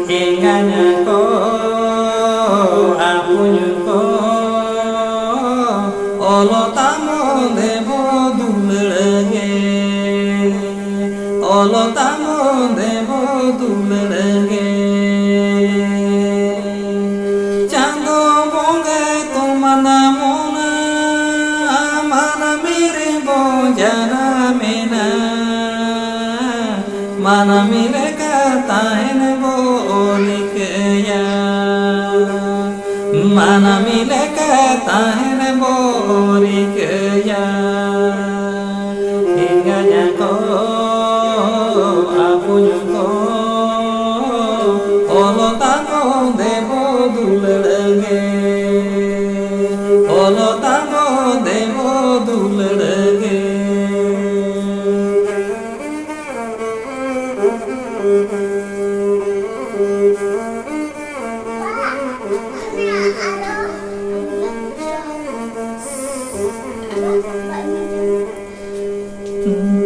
inganya ko apunya ko olo tamo devo dulage olo tamo devo dulage chando bonge to mana mona mana mere bojana mena mana mere kata ene bolikya mana mere kata ene bolikya inganya ko apunya ko olo tamo devo dulage olo tamo devo dulage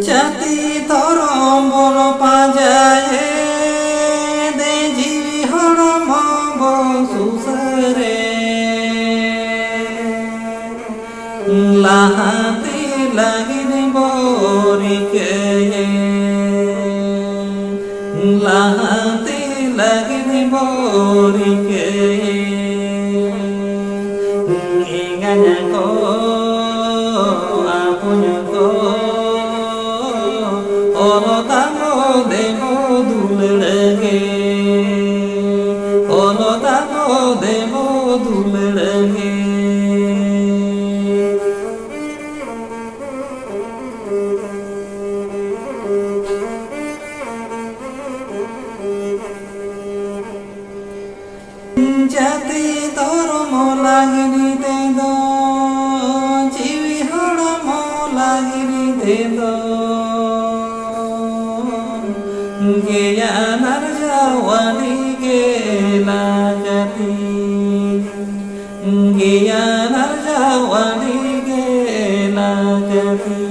jati torom bolo pajaye de jiwi horom bo susare lahati lagi ni borike lahati lagi ni borike inganya ko apunya ko olo tamo devo dulage olo tamo devo dulage jati toromo lagini tendo jiwi horomo lagini tendo geya narjawani gela jati geya narjawani gela jati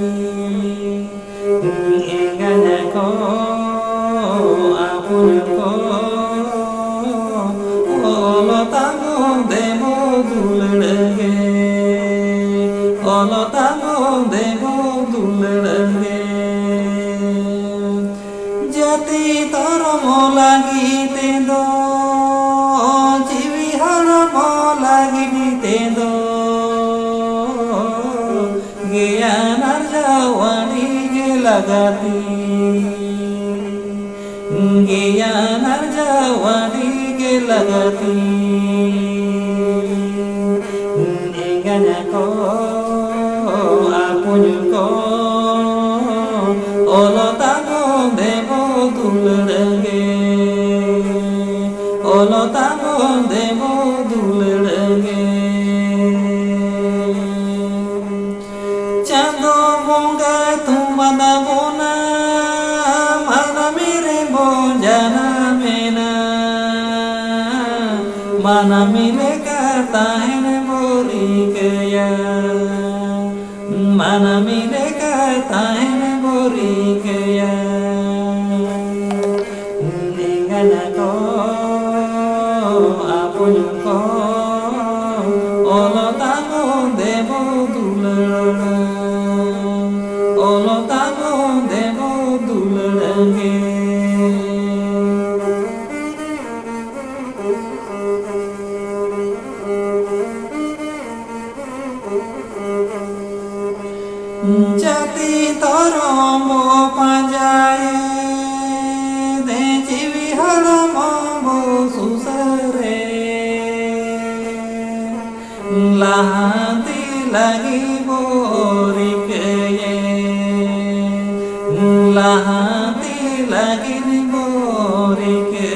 inganya ko apunya ko olo tamo devo dulage olo tamo devo dulage jati toromo lagi tendo jiwi horomo lagi tendo geya narjawani gelagati geya narjawani gelagati inganya ko apunya ko olo tamo devo dulage olo tamo devo dulage chando bonga tumada bona mana mere bojana mena mana mere kata ene borikya mana mere kata ene borikya inganya ko apunya ko olo tamo devo dulage olo tamo devo dulage jati toromo pajaye de jiwi horomo bo susare lahati lagi borike lahati lagi borike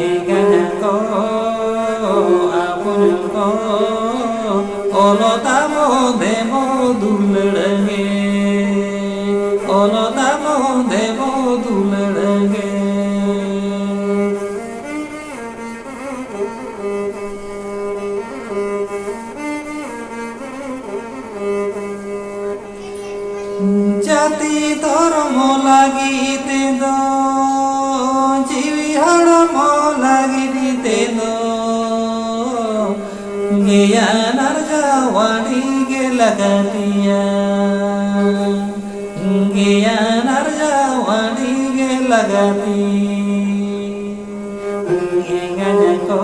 inganya ko apunya ko olo tamo devo dulage olo tamo devo dulage jati toromo lagi tendo জ্ঞানার Jawaani গেলা কাটিয়া জ্ঞানার জাওয়ানি গেলা কাটি জ্ঞানকো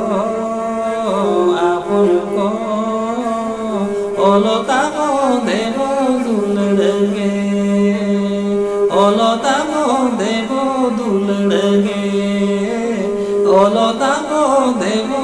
আপন কো অলতাম দেব দুলড়গে অলতাম দেব দুলড়গে অলতাম দেব